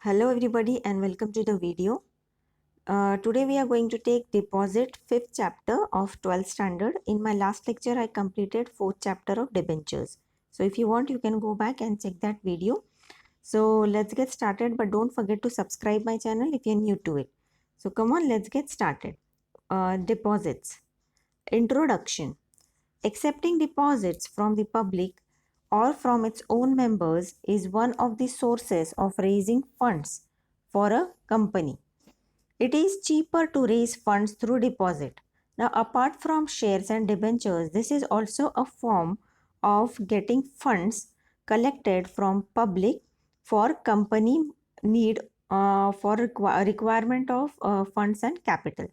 Hello everybody and welcome to the video. Today we are going to take deposit 5th chapter of 12th standard. In my last lecture I completed 4th chapter of debentures. So if you want you can go back and check that video. So let's get started, but don't forget to subscribe my channel if you're new to it. So come on, let's get started. Deposits. Introduction. Accepting deposits from the public or from its own members is one of the sources of raising funds for a company. It is cheaper to raise funds through deposit. Now, apart from shares and debentures, this is also a form of getting funds collected from public for company need for requirement of funds and capital.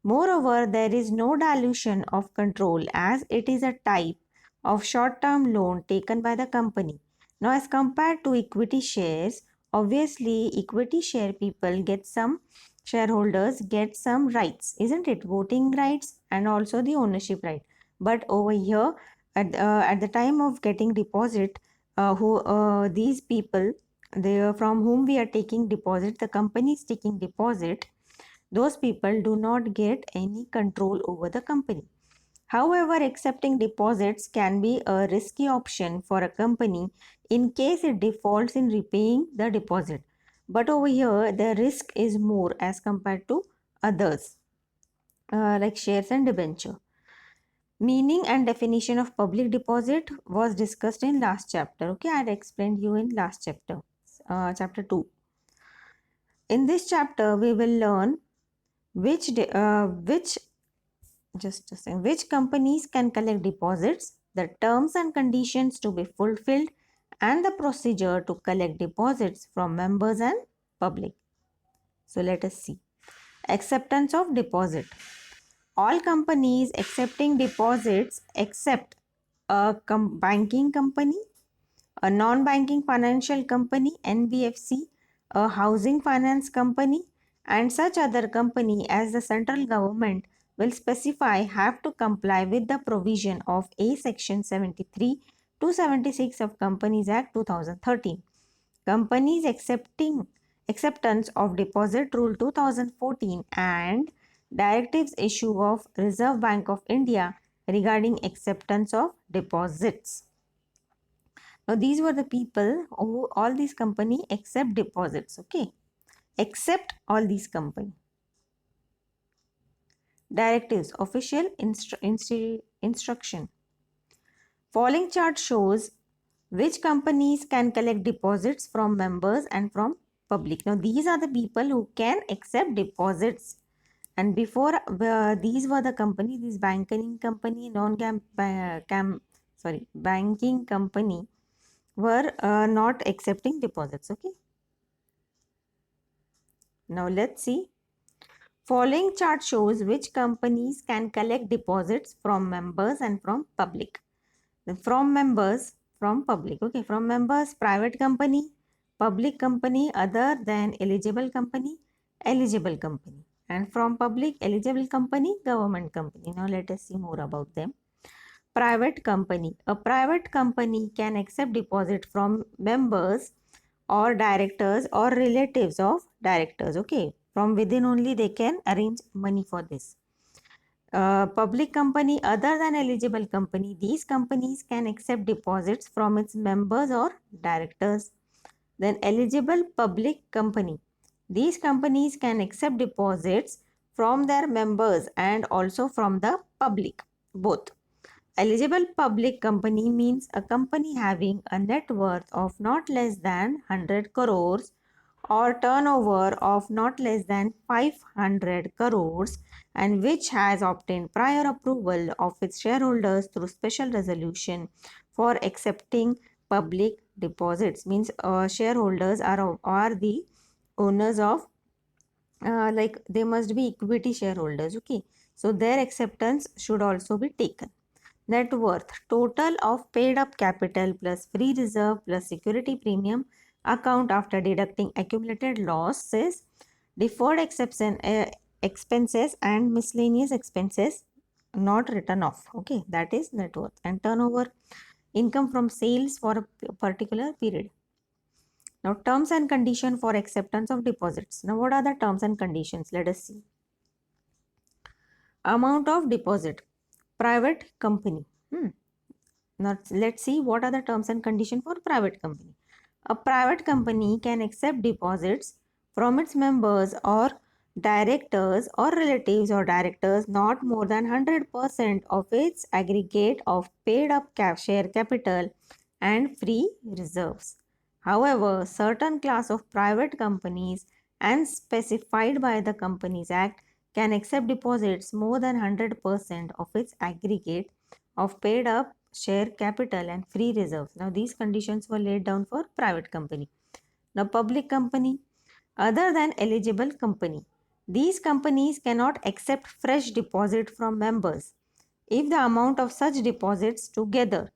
Moreover, there is no dilution of control as it is a type of short-term loan taken by the company. Now, as compared to equity shares, obviously equity share people get some shareholders get some rights, isn't it? Voting rights and also the ownership right. But over here, at the time of getting deposit, these people, they from whom we are taking deposit, the company is taking deposit, those people do not get any control over the company. However, accepting deposits can be a risky option for a company in case it defaults in repaying the deposit. But over here, the risk is more as compared to others, like shares and debenture. Meaning and definition of public deposit was discussed in last chapter. Okay, I had explained you in last chapter, chapter 2. In this chapter, we will learn which just a second, which companies can collect deposits, the terms and conditions to be fulfilled, and the procedure to collect deposits from members and public. So let us see. Acceptance of deposit. All companies accepting deposits except a banking company, a non-banking financial company, NBFC, a housing finance company, and such other company as the central government will specify have to comply with the provision of A Section 73 to 76 of Companies Act 2013. Companies acceptance of deposit rule 2014 and directives issue of Reserve Bank of India regarding acceptance of deposits. Now, these were the people who all these company accept deposits. Okay, accept all these company. Directives, official instruction. Following chart shows which companies can collect deposits from members and from public. Now, these are the people who can accept deposits. And before these were the company, this banking company, banking company were not accepting deposits. Okay. Now let's see. Following chart shows which companies can collect deposits from members and from public. From members, from public. Okay, from members, private company, public company other than eligible company, eligible company. And from public, eligible company, government company. Now let us see more about them. Private company. A private company can accept deposit from members or directors or relatives of directors. Okay, from within only they can arrange money for this. Public company other than eligible company, these companies can accept deposits from its members or directors. Then eligible public company, these companies can accept deposits from their members and also from the public, both. Eligible public company means a company having a net worth of not less than 100 crores or turnover of not less than 500 crores and which has obtained prior approval of its shareholders through special resolution for accepting public deposits. Means shareholders are the owners of like they must be equity shareholders. Okay, so their acceptance should also be taken. Net worth, total of paid up capital plus free reserve plus security premium account after deducting accumulated losses, deferred expenses and miscellaneous expenses not written off. Okay, that is net worth. And turnover, income from sales for a particular period. Now, terms and condition for acceptance of deposits. Now, what are the terms and conditions? Let us see. Amount of deposit. Private company. Now, let's see what are the terms and condition for private company. A private company can accept deposits from its members or directors or relatives or directors not more than 100% of its aggregate of paid up share capital and free reserves. However, certain class of private companies and specified by the Companies Act can accept deposits more than 100% of its aggregate of paid up share capital and free reserves. Now, these conditions were laid down for private company. Now, public company, other than eligible company, these companies cannot accept fresh deposit from members if the amount of such deposits together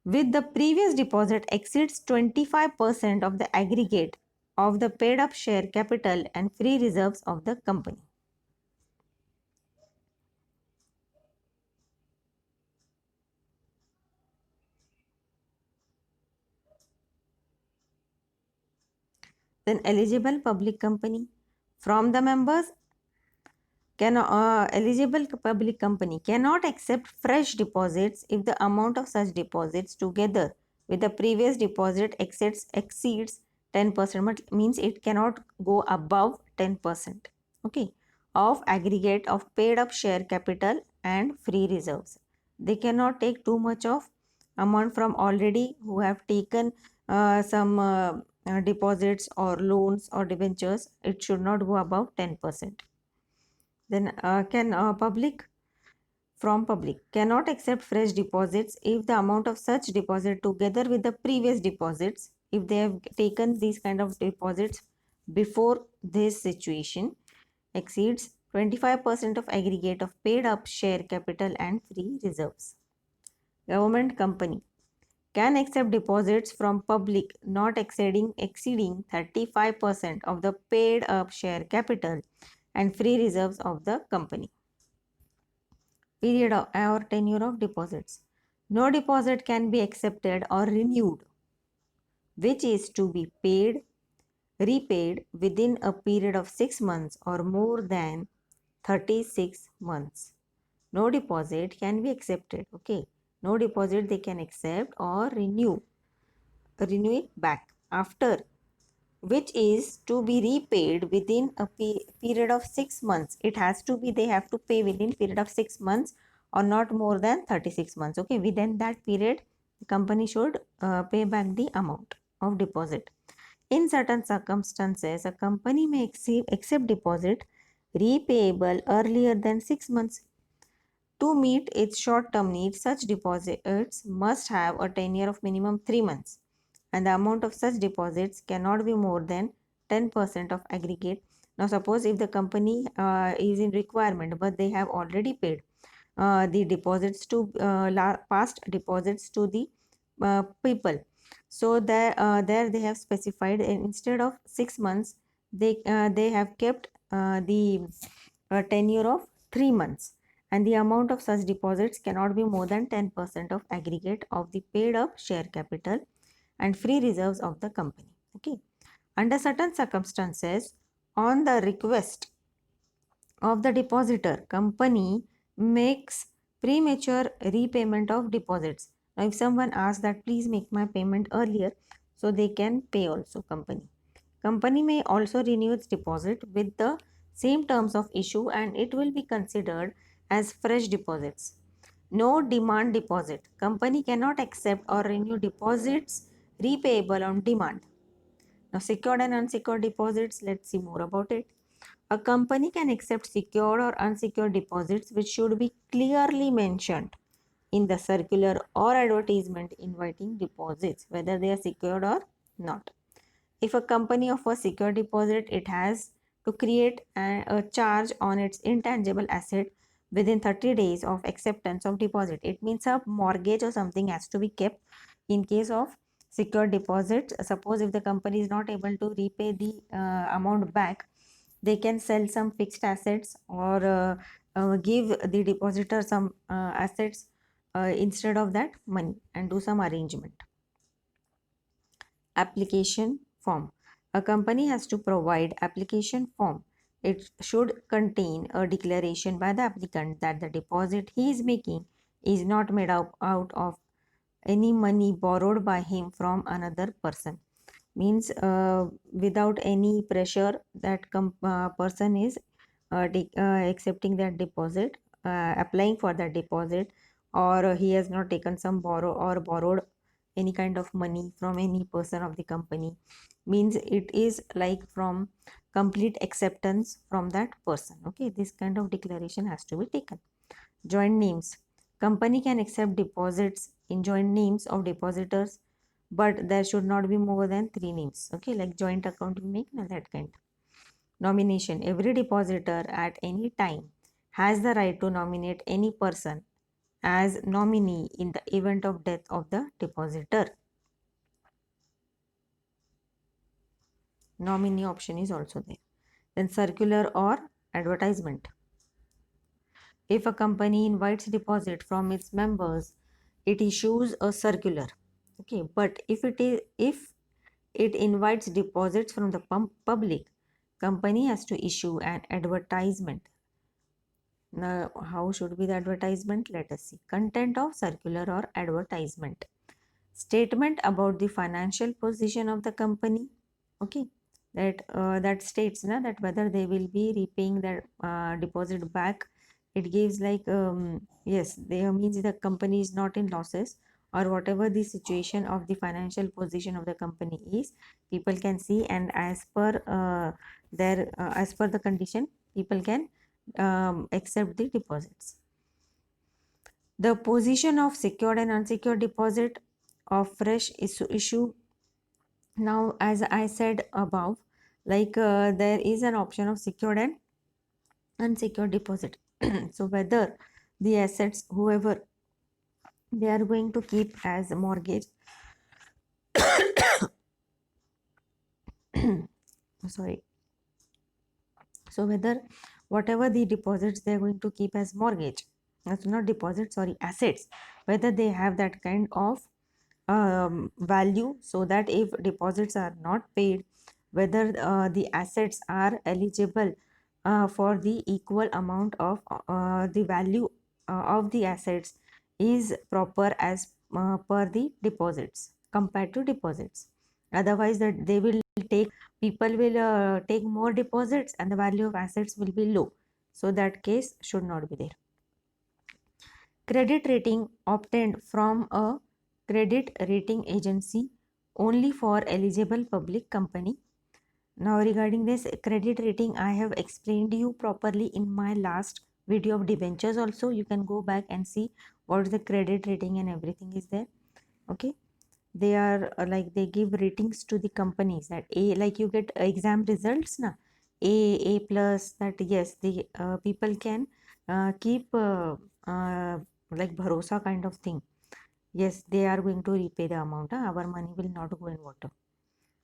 with the previous deposit exceeds 25% of the aggregate of the paid up share capital and free reserves of the company. Then eligible public company, from the members eligible public company cannot accept fresh deposits if the amount of such deposits together with the previous deposit exceeds 10%, means it cannot go above 10%, okay, of aggregate of paid up share capital and free reserves. They cannot take too much of amount from already who have taken some deposits or loans or debentures. It should not go above 10%. Then can public from public cannot accept fresh deposits if the amount of such deposit together with the previous deposits, if they have taken these kind of deposits before this situation, exceeds 25% of aggregate of paid up share capital and free reserves. Government company can accept deposits from public not exceeding 35% of the paid up share capital and free reserves of the company. Period or tenure of deposits. No deposit can be accepted or renewed which is to be repaid within a period of 6 months or more than 36 months. No deposit can be accepted. Okay. No deposit they can accept or renew it back after, which is to be repaid within a period of 6 months. It has to be, they have to pay within period of 6 months or not more than 36 months. Okay, within that period the company should pay back the amount of deposit. In certain circumstances, a company may accept deposit repayable earlier than 6 months. To meet its short-term needs, such deposits must have a tenure of minimum 3 months, and the amount of such deposits cannot be more than 10% of aggregate. Now, suppose if the company is in requirement, but they have already paid the deposits to past deposits to the people. So there they have specified, instead of 6 months, they have kept the tenure of 3 months, and the amount of such deposits cannot be more than 10% of aggregate of the paid up share capital and free reserves of the company. Okay. Under certain circumstances, on the request of the depositor, company makes premature repayment of deposits. Now, if someone asks that please make my payment earlier, so they can pay also company. Company may also renew its deposit with the same terms of issue and it will be considered as fresh deposits. No demand deposit. Company cannot accept or renew deposits repayable on demand. Now, secured and unsecured deposits, let's see more about it. A company can accept secured or unsecured deposits which should be clearly mentioned in the circular or advertisement inviting deposits, whether they are secured or not. If a company offers secure deposit, it has to create a charge on its intangible asset within 30 days of acceptance of deposit. It means a mortgage or something has to be kept in case of secure deposit. Suppose if the company is not able to repay the amount back, they can sell some fixed assets or give the depositor some assets instead of that money and do some arrangement. Application form. A company has to provide application form. It should contain a declaration by the applicant that the deposit he is making is not made out of any money borrowed by him from another person. Means without any pressure that person is accepting that deposit, applying for that deposit, or he has not taken some borrowed any kind of money from any person of the company. Means it is like from complete acceptance from that person. Okay, this kind of declaration has to be taken. Joint names. Company can accept deposits in joint names of depositors, but there should not be more than 3 names. Okay, like joint account you make, na, that kind. Nomination. Every depositor at any time has the right to nominate any person as nominee in the event of death of the depositor. Nominee option is also there. Then circular or advertisement. If a company invites deposit from its members, it issues a circular. Okay, but if it invites deposits from the public, company has to issue an advertisement. Now, how should be the advertisement? Let us see. Content of circular or advertisement. Statement about the financial position of the company. Okay, that states na, that whether they will be repaying their deposit back. It gives like yes, they means the company is not in losses, or whatever the situation of the financial position of the company is, people can see, and as per as per the condition, people can accept the deposits. The position of secured and unsecured deposit of fresh issue. Now, as I said above, like there is an option of secured and unsecured deposit. So whether the assets, whoever they are going to keep as a mortgage, sorry, so whether whatever the deposits they are going to keep as mortgage, that's not deposits, sorry, assets, whether they have that kind of value, so that if deposits are not paid, whether the assets are eligible for the equal amount of the value of the assets is proper as per the deposits compared to deposits. Otherwise, that they will take, people will take more deposits and the value of assets will be low. So that case should not be there. Credit rating obtained from a credit rating agency only for eligible public company. Now regarding this credit rating, I have explained you properly in my last video of debentures also. You can go back and see what is the credit rating and everything is there. Okay, they are like they give ratings to the companies, that A, like you get exam results na, A plus, that yes, the people can keep like bharosa kind of thing. Yes, they are going to repay the amount. Our money will not go in water.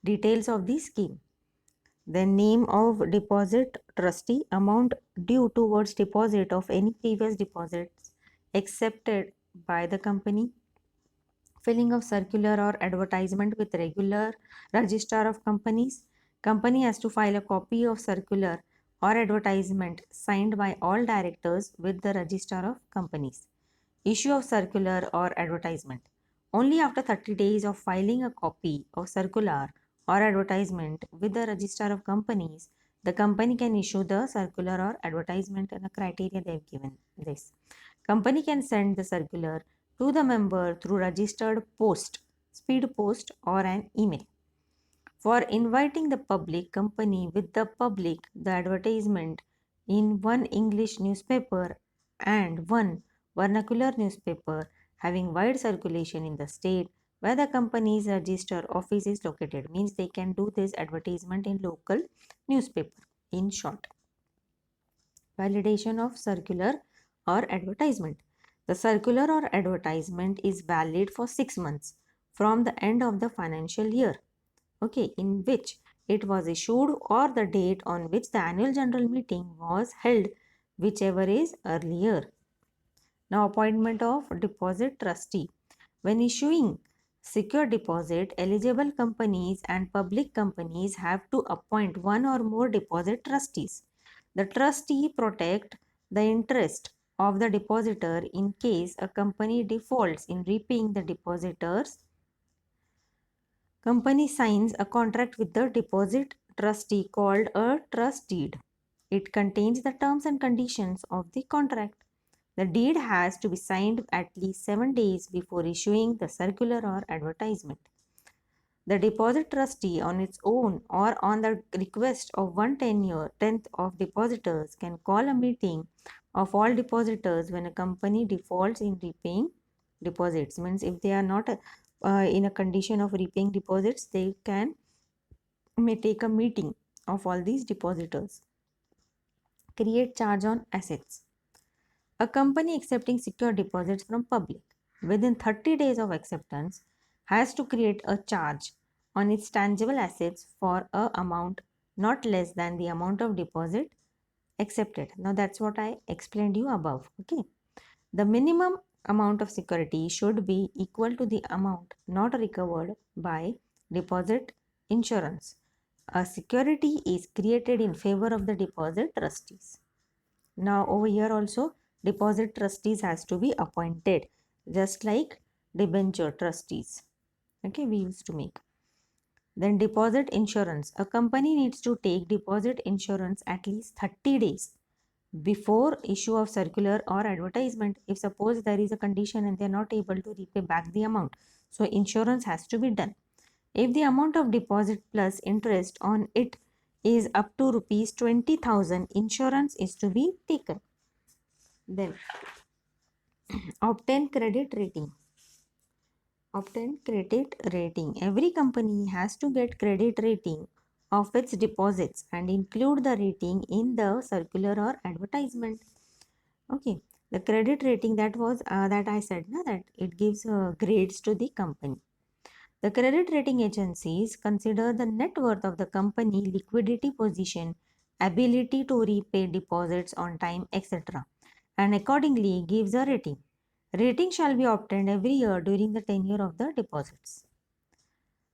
Details of the scheme. The name of deposit trustee, amount due towards deposit of any previous deposits accepted by the company. Filling of circular or advertisement with regular registrar of companies. Company has to file a copy of circular or advertisement signed by all directors with the registrar of companies. Issue of circular or advertisement. Only after 30 days of filing a copy of circular or advertisement with the registrar of companies, the company can issue the circular or advertisement, and the criteria they have given this. Company can send the circular to the member through registered post, speed post, or an email. For inviting the public, company with the public, the advertisement in one English newspaper and one vernacular newspaper having wide circulation in the state where the company's register office is located. Means they can do this advertisement in local newspaper. In short, validation of circular or advertisement. The circular or advertisement is valid for 6 months from the end of the financial year, okay, in which it was issued, or the date on which the annual general meeting was held, whichever is earlier. Now, appointment of deposit trustee. When issuing secure deposit, eligible companies and public companies have to appoint one or more deposit trustees. The trustee protect the interest of the depositor in case a company defaults in repaying the depositors. Company signs a contract with the deposit trustee called a trust deed. It contains the terms and conditions of the contract. The deed has to be signed at least 7 days before issuing the circular or advertisement. The deposit trustee on its own or on the request of tenth of depositors can call a meeting of all depositors when a company defaults in repaying deposits. Means if they are not in a condition of repaying deposits, they may take a meeting of all these depositors. Create charge on assets. A company accepting secure deposits from public within 30 days of acceptance has to create a charge on its tangible assets for a amount not less than the amount of deposit accepted. Now that's what I explained you above. Okay. The minimum amount of security should be equal to the amount not recovered by deposit insurance. A security is created in favor of the deposit trustees. Now over here also deposit trustees has to be appointed just like debenture trustees. Okay, we used to make. Then deposit insurance. A company needs to take deposit insurance at least 30 days before issue of circular or advertisement. If suppose there is a condition and they are not able to repay back the amount, so insurance has to be done. If the amount of deposit plus interest on it is up to rupees 20,000, insurance is to be taken. Then obtain credit rating. Obtain credit rating. Every company has to get credit rating of its deposits and include the rating in the circular or advertisement. Okay, the credit rating that I said na, that it gives grades to the company. The credit rating agencies consider the net worth of the company, liquidity position, ability to repay deposits on time, etc., and accordingly gives a rating. Rating shall be obtained every year during the tenure of the deposits.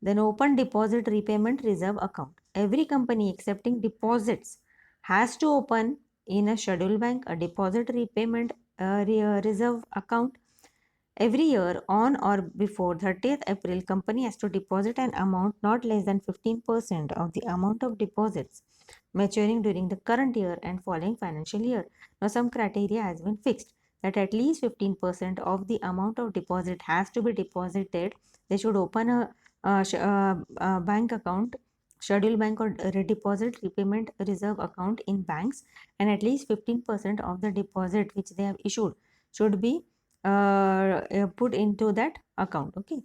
Then open deposit repayment reserve account. Every company accepting deposits has to open in a schedule bank a deposit repayment reserve account. Every year on or before 30th April, company has to deposit an amount not less than 15% of the amount of deposits maturing during the current year and following financial year. Now some criteria has been fixed that at least 15% of the amount of deposit has to be deposited. They should open a bank account, schedule bank or deposit repayment reserve account in banks, and at least 15% of the deposit which they have issued should be put into that account, okay,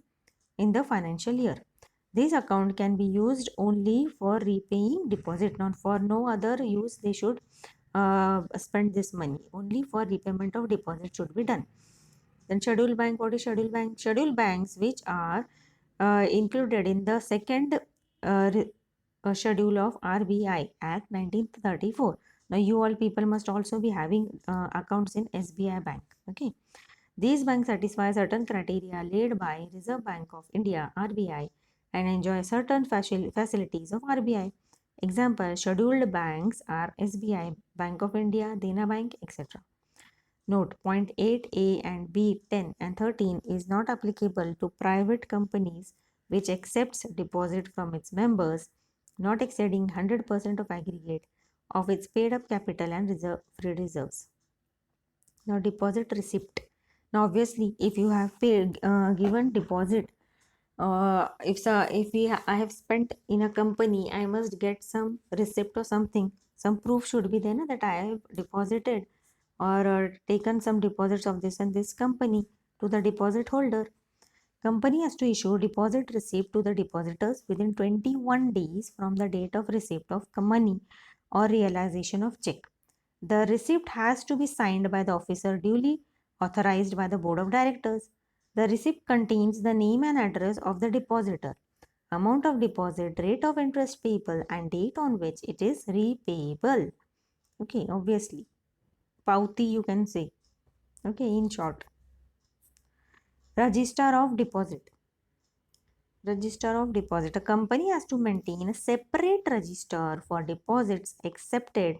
in the financial year. This account can be used only for repaying deposit, not for no other use. They should spend this money only for repayment of deposit should be done. Then schedule bank. What is schedule bank? Schedule banks which are included in the second schedule of RBI Act 1934. Now you all people must also be having accounts in SBI Bank. Okay. These banks satisfy certain criteria laid by Reserve Bank of India (RBI) and enjoy certain facilities of RBI. Example: scheduled banks are SBI, Bank of India, Dena Bank, etc. Note: Point 8A and B 10 and 13 is not applicable to private companies which accepts deposit from its members not exceeding 100% of aggregate of its paid up capital and free reserves. Now deposit receipt. Now obviously if you have paid given deposit, I have spent in a company, I must get some receipt or something. Some proof should be there na, that I have deposited or taken some deposits of this and this company to the deposit holder. Company has to issue deposit receipt to the depositors within 21 days from the date of receipt of money or realization of check. The receipt has to be signed by the officer duly authorized by the board of directors. The receipt contains the name and address of the depositor, amount of deposit, rate of interest payable, and date on which it is repayable. Okay, obviously. Pauti you can say. Okay, in short. Register of deposit. Register of deposit. A company has to maintain a separate register for deposits accepted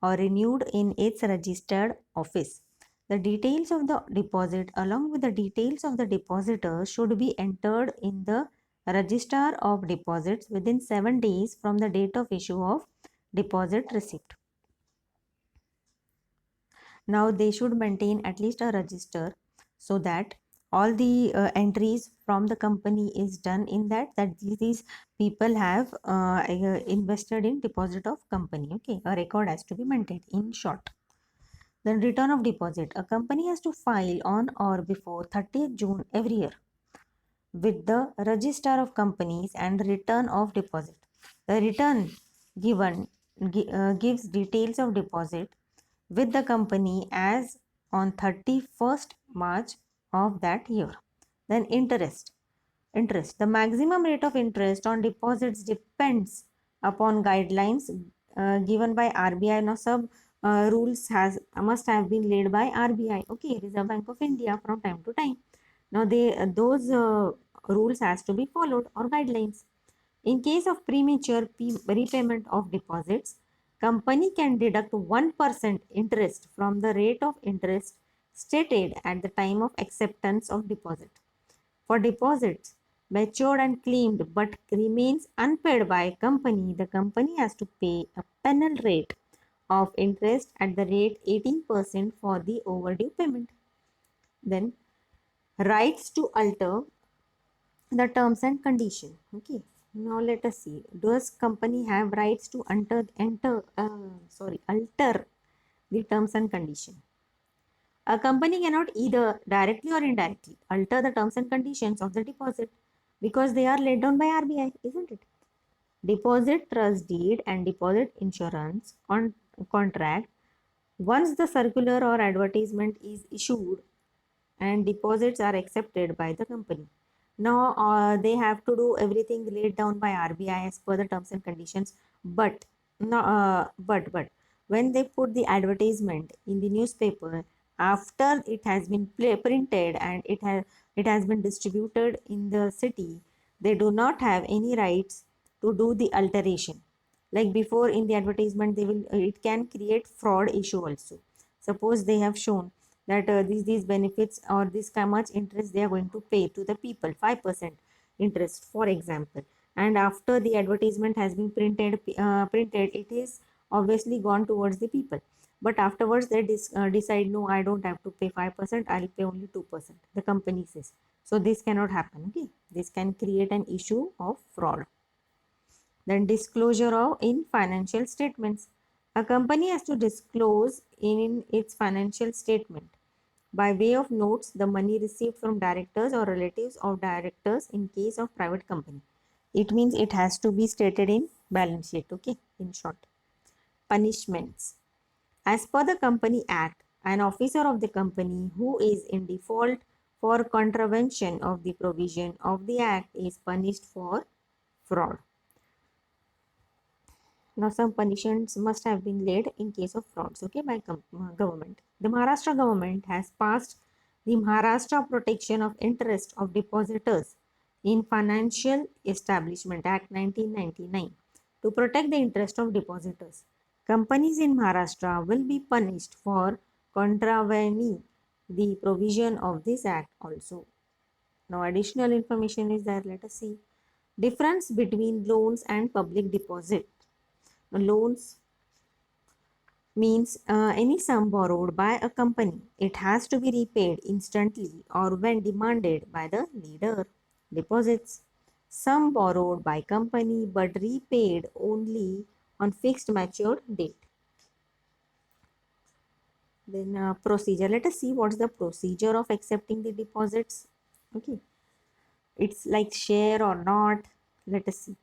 or renewed in its registered office. The details of the deposit along with the details of the depositor should be entered in the register of deposits within 7 days from the date of issue of deposit receipt. Now they should maintain at least a register so that all the entries from the company is done in that these people have invested in deposit of company. Okay, a record has to be maintained in short. Then return of deposit. A company has to file on or before 30th June every year with the register of companies and return of deposit. The return given gives details of deposit with the company as on 31st March of that year. Then interest. Interest. The maximum rate of interest on deposits depends upon guidelines given by RBI. Now, some rules must have been laid by RBI. Okay, Reserve Bank of India from time to time. Now, those rules has to be followed or guidelines. In case of premature repayment of deposits, company can deduct 1% interest from the rate of interest stated at the time of acceptance of deposit. For deposits matured and claimed but remains unpaid by a company, the company has to pay a penal rate of interest at the rate 18% for the overdue payment. Then rights to alter the terms and condition. Okay, now let us see, does company have rights to alter the terms and condition? A company cannot either directly or indirectly alter the terms and conditions of the deposit because they are laid down by RBI, isn't it? Deposit trust deed and deposit insurance contract, once the circular or advertisement is issued and deposits are accepted by the company. Now they have to do everything laid down by RBI as per the terms and conditions. But no, but when they put the advertisement in the newspaper after it has been printed and it has been distributed in the city, they do not have any rights to do the alteration. Like before in the advertisement, they will it can create fraud issue also. Suppose they have shown that these benefits or this how much interest they are going to pay to the people, 5% interest for example, and after the advertisement has been printed, it is obviously gone towards the people, but afterwards they decide, no, I don't have to pay 5%, I'll pay only 2%, the company says. So this cannot happen. Okay, this can create an issue of fraud. Then disclosure of in financial statements. A company has to disclose in its financial statement by way of notes the money received from directors or relatives of directors in case of private company. It means it has to be stated in balance sheet. Okay, in short. Punishments. As per the Company Act, an officer of the company who is in default for contravention of the provision of the Act is punished for fraud. Now, some punishments must have been laid in case of frauds, okay, by government. The Maharashtra government has passed the Maharashtra Protection of Interest of Depositors in Financial Establishment Act 1999 to protect the interest of depositors. Companies in Maharashtra will be punished for contravening the provision of this act also. Now, additional information is there. Let us see. Difference between loans and public deposit. Loans means any sum borrowed by a company. It has to be repaid instantly or when demanded by the lender. Deposits, sum borrowed by company but repaid only on fixed matured date. Then procedure. Let us see what's the procedure of accepting the deposits. Okay, it's like share or not. Let us see.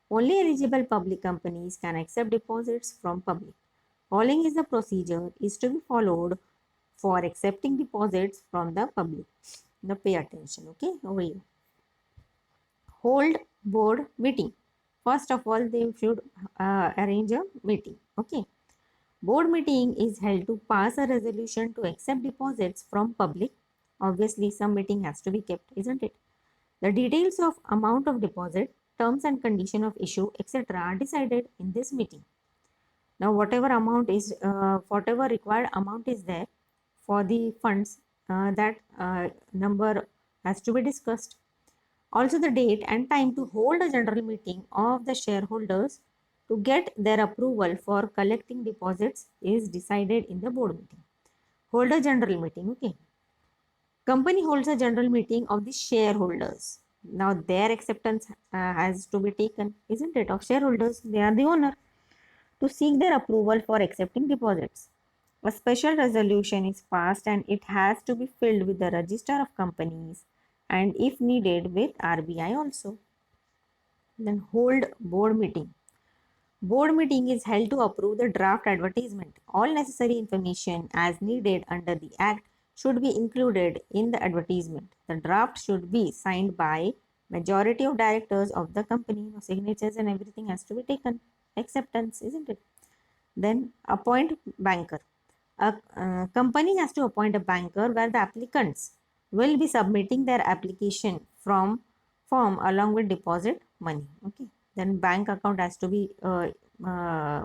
Only eligible public companies can accept deposits from public. Following is the procedure is to be followed for accepting deposits from the public. Now pay attention, okay, over here. Hold board meeting. First of all, they should arrange a meeting, okay. Board meeting is held to pass a resolution to accept deposits from public. Obviously, some meeting has to be kept, isn't it? The details of amount of deposit, terms and condition of issue, etc. are decided in this meeting. Now, whatever required amount is there for the funds, that number has to be discussed. Also, the date and time to hold a general meeting of the shareholders to get their approval for collecting deposits is decided in the board meeting. Hold a general meeting, okay. Company holds a general meeting of the shareholders. Now, their acceptance has to be taken, isn't it, of shareholders? They are the owner, to seek their approval for accepting deposits. A special resolution is passed and it has to be filled with the register of companies and if needed with RBI also. Then hold board meeting. Board meeting is held to approve the draft advertisement. All necessary information as needed under the Act should be included in the advertisement. The draft should be signed by majority of directors of the company. No signatures and everything has to be taken. Acceptance, isn't it? Then appoint banker. A company has to appoint a banker where the applicants will be submitting their application from form along with deposit money. Okay. Then bank account has to be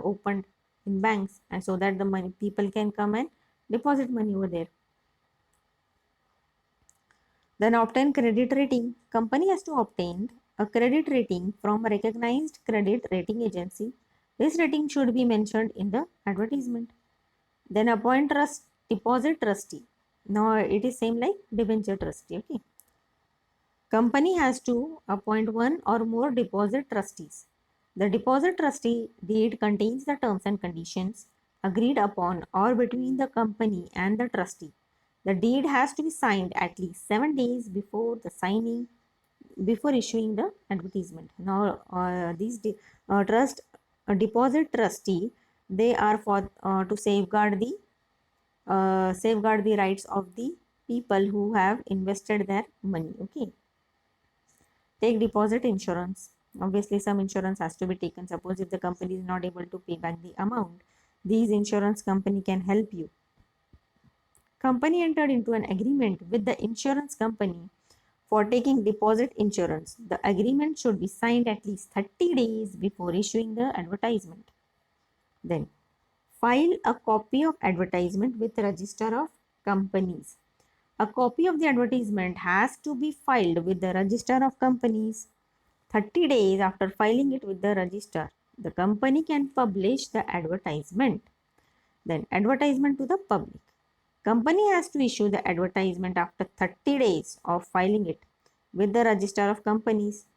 opened in banks, and so that the money people can come and deposit money over there. Then obtain credit rating. Company has to obtain a credit rating from a recognized credit rating agency. This rating should be mentioned in the advertisement. Then appoint deposit trustee. Now it is same like debenture trustee. Okay. Company has to appoint one or more deposit trustees. The deposit trustee deed contains the terms and conditions agreed upon or between the company and the trustee. The deed has to be signed at least 7 days before the signing, before issuing the advertisement. Now, these deposit trustee, they are for to safeguard the rights of the people who have invested their money. Okay. Take deposit insurance. Obviously, some insurance has to be taken. Suppose if the company is not able to pay back the amount, these insurance company can help you. Company entered into an agreement with the insurance company for taking deposit insurance. The agreement should be signed at least 30 days before issuing the advertisement. Then, file a copy of advertisement with Register of Companies. A copy of the advertisement has to be filed with the Register of Companies 30 days after filing it with the register. The company can publish the advertisement. Then advertisement to the public. Company has to issue the advertisement after 30 days of filing it with the Register of Companies.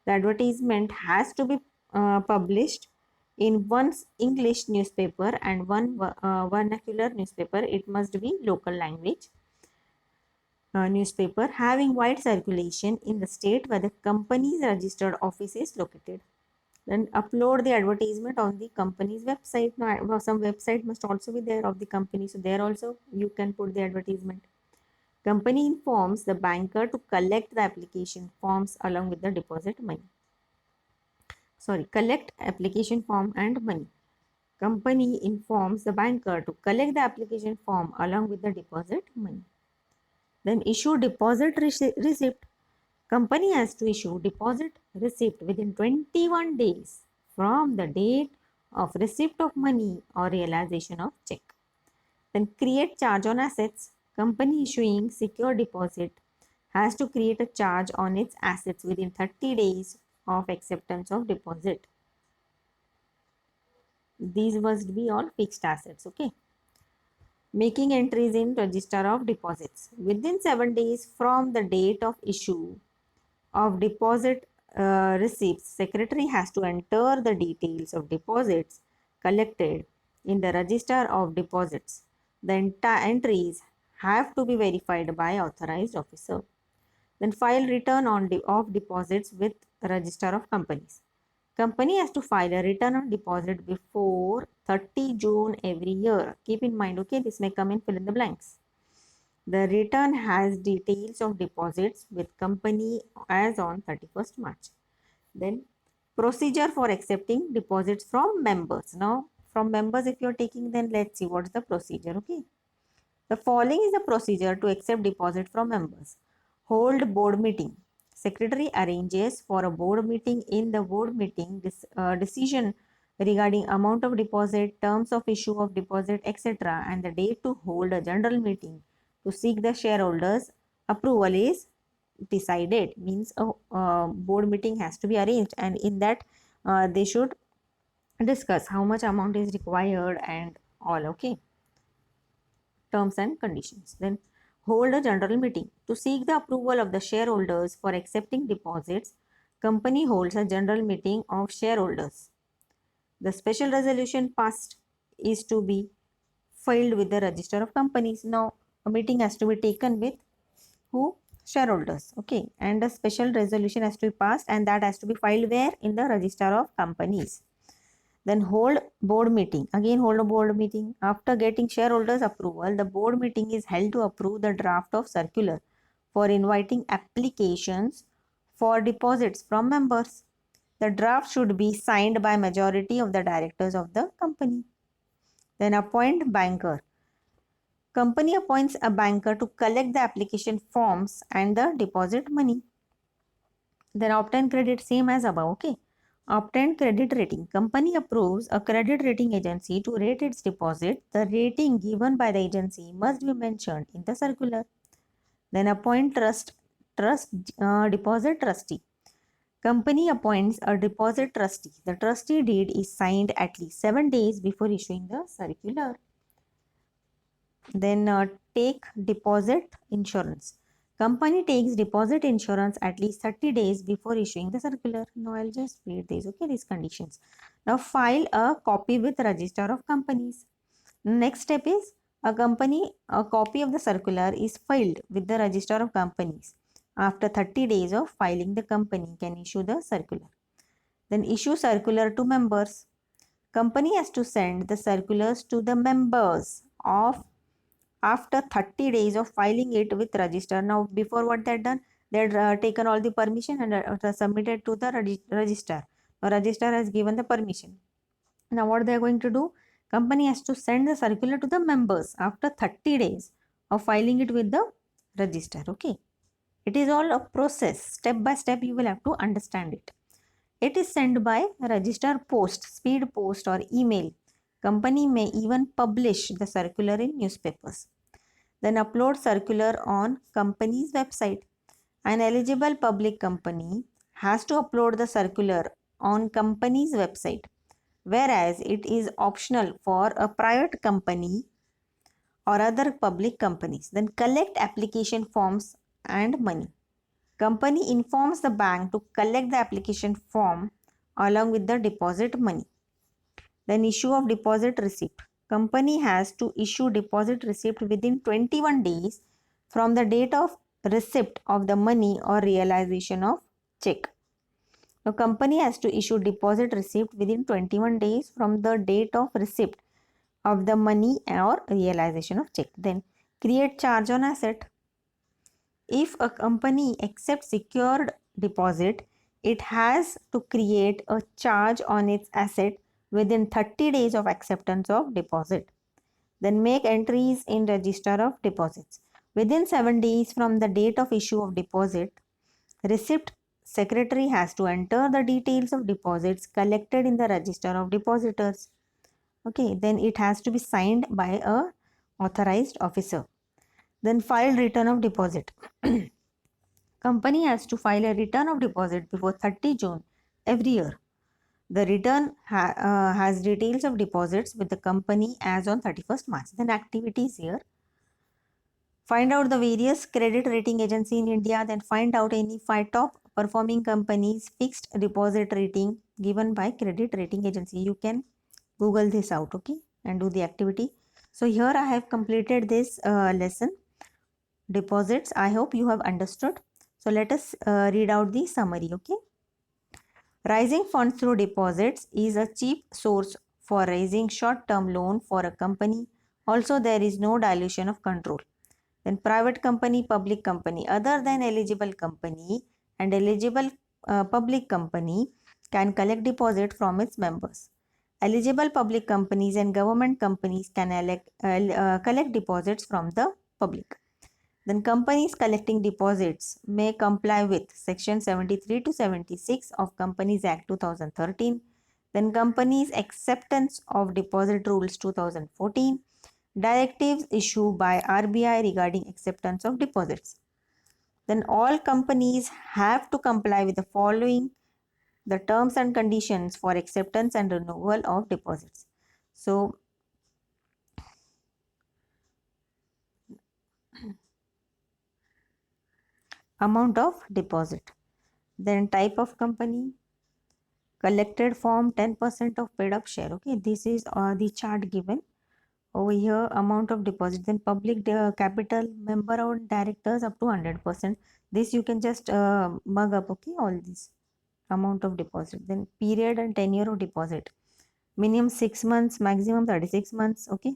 The advertisement has to be published in one English newspaper and one vernacular newspaper. It must be local language newspaper having wide circulation in the state where the company's registered office is located. Then upload the advertisement on the company's website. Now, some website must also be there of the company, so there also you can put the advertisement. Company informs the banker to collect the application forms along with the deposit money. Collect application form and money. Company informs the banker to collect the application form along with the deposit money. Then issue deposit receipt. Company has to issue deposit receipt within 21 days from the date of receipt of money or realization of check. Then create charge on assets. Company issuing secure deposit has to create a charge on its assets within 30 days of acceptance of deposit. These must be all fixed assets. Okay. Making entries in register of deposits. Within 7 days from the date of issue of deposit receipts, secretary has to enter the details of deposits collected in the register of deposits. The entries have to be verified by authorized officer. Then file return of deposits with register of companies. Company has to file a return on deposit before 30 June every year. Keep in mind, okay, this may come in fill in the blanks. The return has details of deposits with company as on 31st March. Then procedure for accepting deposits from members. Now from members if you are taking, then let's see what's the procedure. Okay. The following is the procedure to accept deposit from members. Hold board meeting. secretary arranges for a board meeting. In the board meeting, this decision regarding amount of deposit, terms of issue of deposit, etc., and the date to hold a general meeting to seek the shareholders' approval is decided. Means a board meeting has to be arranged, and in that they should discuss how much amount is required and all. Okay, terms and conditions. Then hold a general meeting to seek the approval of the shareholders for accepting deposits. Company holds a general meeting of shareholders. The special resolution passed is to be filed with the register of companies. Now a meeting has to be taken with who? Shareholders. Okay, and a special resolution has to be passed, and that has to be filed where? In the register of companies. Then hold board meeting. Again hold a board meeting. After getting shareholders approval, the board meeting is held to approve the draft of circular for inviting applications for deposits from members. The draft should be signed by majority of the directors of the company. Then appoint banker. Company appoints a banker to collect the application forms and the deposit money. Then obtain credit, same as above. Okay, obtain credit rating. Company approves a credit rating agency to rate its deposit. The rating given by the agency must be mentioned in the circular. Then appoint deposit trustee. Company appoints a deposit trustee. The trustee deed is signed at least 7 days before issuing the circular. Then take deposit insurance. Company takes deposit insurance at least 30 days before issuing the circular. Now I'll just read these. Okay, these conditions. Now file a copy with register of companies. Next step is a copy of the circular is filed with the register of companies. After 30 days of filing, the company can issue the circular. Then issue circular to members. Company has to send the circulars to the members of after 30 days of filing it with register. Now before what they done, they taken all the permission and submitted to the register. Now register has given the permission. Now what they are going to do, company has to send the circular to the members after 30 days of filing it with the register. Okay, it is all a process, step by step. You will have to understand it. It is sent by register post, speed post or email. Company may even publish the circular in newspapers. Then upload circular on company's website. An eligible public company has to upload the circular on company's website, whereas it is optional for a private company or other public companies. Then collect application forms and money. Company informs the bank to collect the application form along with the deposit money. Then issue of deposit receipt. Company has to issue deposit receipt within 21 days from the date of receipt of the money or realization of check. Now, company has to issue deposit receipt within 21 days from the date of receipt of the money or realization of check. Then create charge on asset. If a company accepts secured deposit, it has to create a charge on its asset within 30 days of acceptance of deposit. Then make entries in register of deposits. Within 7 days from the date of issue of deposit, receipt secretary has to enter the details of deposits collected in the register of depositors. Okay, then it has to be signed by a authorized officer. Then file return of deposit. Company has to file a return of deposit before 30 June every year. The return has details of deposits with the company as on 31st March. Then activities here. Find out the various credit rating agency in India. Then find out any 5 top performing companies fixed deposit rating given by credit rating agency. You can Google this out, okay, and do the activity. So here I have completed this lesson, deposits. I hope you have understood. So let us read out the summary, okay. Raising funds through deposits is a cheap source for raising short-term loan for a company. Also, there is no dilution of control. Then private company, public company, other than eligible company and eligible public company can collect deposit from its members. Eligible public companies and government companies can collect deposits from the public. Then companies collecting deposits may comply with Section 73 to 76 of Companies Act 2013. Then companies acceptance of deposit rules 2014. Directives issued by RBI regarding acceptance of deposits. Then all companies have to comply with the following the terms and conditions for acceptance and renewal of deposits. So amount of deposit, then type of company, collected form, 10% of paid up share. Okay, this is the chart given over here. Amount of deposit, then public capital, member or directors up to 100%. This you can just mug up. Okay, all this amount of deposit, then period and tenure of deposit, minimum 6 months, maximum 36 months. Okay,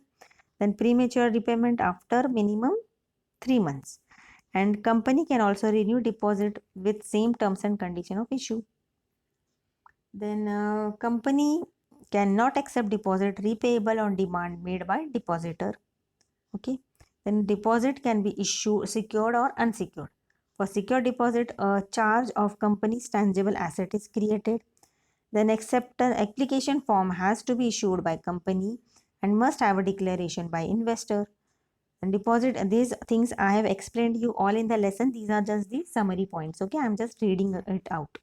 then premature repayment after minimum 3 months, and company can also renew deposit with same terms and condition of issue. Then company cannot accept deposit repayable on demand made by depositor. Okay, then deposit can be issued secured or unsecured. For secure deposit, a charge of company's tangible asset is created. Then acceptance application form has to be issued by company and must have a declaration by investor. And deposit, these things I have explained you all in the lesson. These are just the summary points. Okay, I'm just reading it out.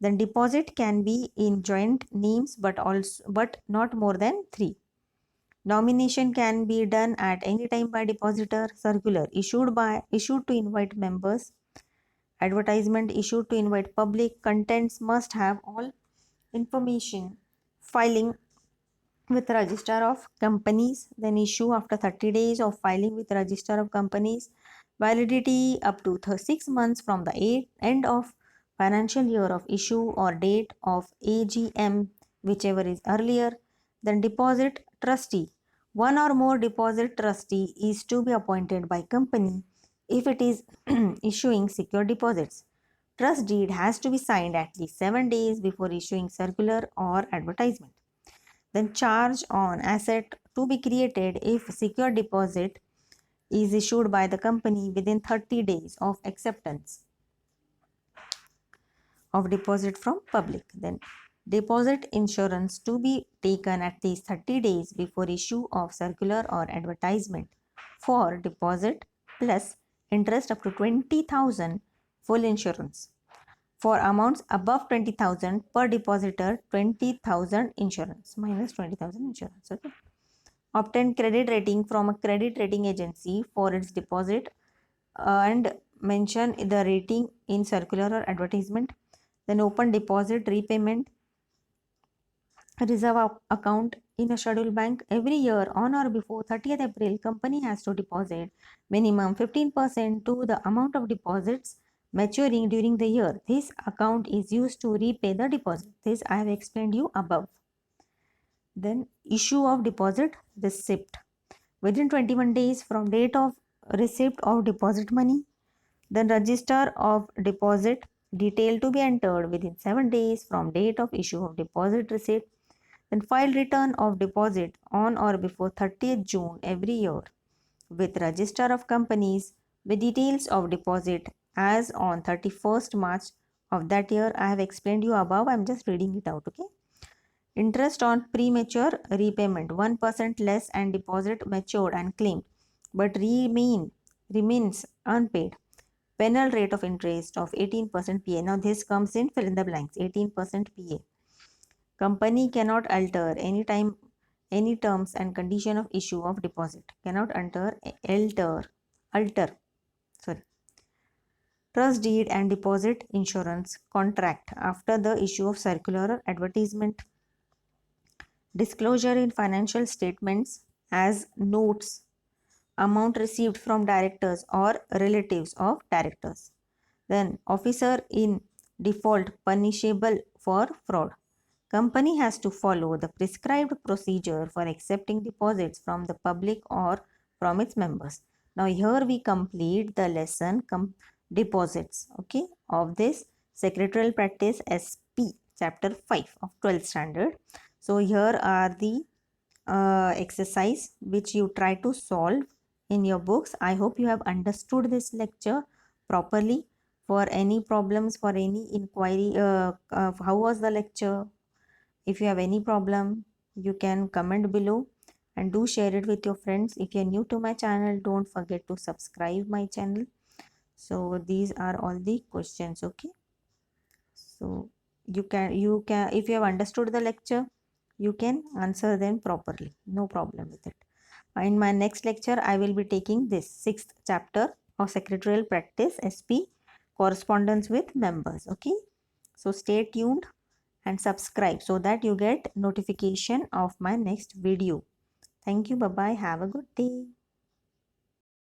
Then deposit can be in joint names but not more than 3. Nomination can be done at any time by depositor. Circular issued to invite members. Advertisement issued to invite public. Contents must have all information. Filing with register of companies, then issue after 30 days of filing with register of companies. Validity up to 6 months from the end of financial year of issue or date of AGM, whichever is earlier. Then deposit trustee, one or more deposit trustee is to be appointed by company if it is issuing secure deposits. Trust deed has to be signed at least 7 days before issuing circular or advertisement. Then charge on asset to be created if secure deposit is issued by the company within 30 days of acceptance of deposit from public. Then deposit insurance to be taken at least 30 days before issue of circular or advertisement for deposit plus interest up to 20,000 full insurance. For amounts above 20,000 per depositor, 20,000 insurance minus 20,000 insurance. Okay. Obtain credit rating from a credit rating agency for its deposit and mention the rating in circular or advertisement. Then open deposit repayment reserve account in a scheduled bank. Every year on or before 30th April, company has to deposit minimum 15% to the amount of deposits maturing during the year. This account is used to repay the deposit. This I have explained you above. Then issue of deposit receipt within 21 days from date of receipt of deposit money. Then register of deposit detail to be entered within 7 days from date of issue of deposit receipt. Then file return of deposit on or before 30th June every year with register of companies with details of deposit as on 31st March of that year. I have explained you above. I am just reading it out. Okay. Interest on premature repayment 1% less and deposit matured and claimed but remains unpaid. Penal rate of interest of 18% PA. Now this comes in fill in the blanks 18% PA. Company cannot alter any terms and condition of issue of deposit. Cannot alter trust deed and deposit insurance contract after the issue of circular or advertisement. Disclosure in financial statements as notes amount received from directors or relatives of directors. Then officer in default punishable for fraud. Company has to follow the prescribed procedure for accepting deposits from the public or from its members. Now here we complete the lesson deposits, okay, of this secretarial practice SP chapter 5 of 12th standard. So here are the exercise which you try to solve in your books. I hope you have understood this lecture properly. For any problems, for any inquiry, how was the lecture? If you have any problem, you can comment below and do share it with your friends. If you're new to my channel, don't forget to subscribe my channel. So these are all the questions. Okay, so you can if you have understood the lecture, you can answer them properly, no problem with it. In my next lecture, I will be taking this 6th chapter of secretarial practice, SP, correspondence with members. Okay, so stay tuned and subscribe so that you get notification of my next video. Thank you. Bye bye. Have a good day.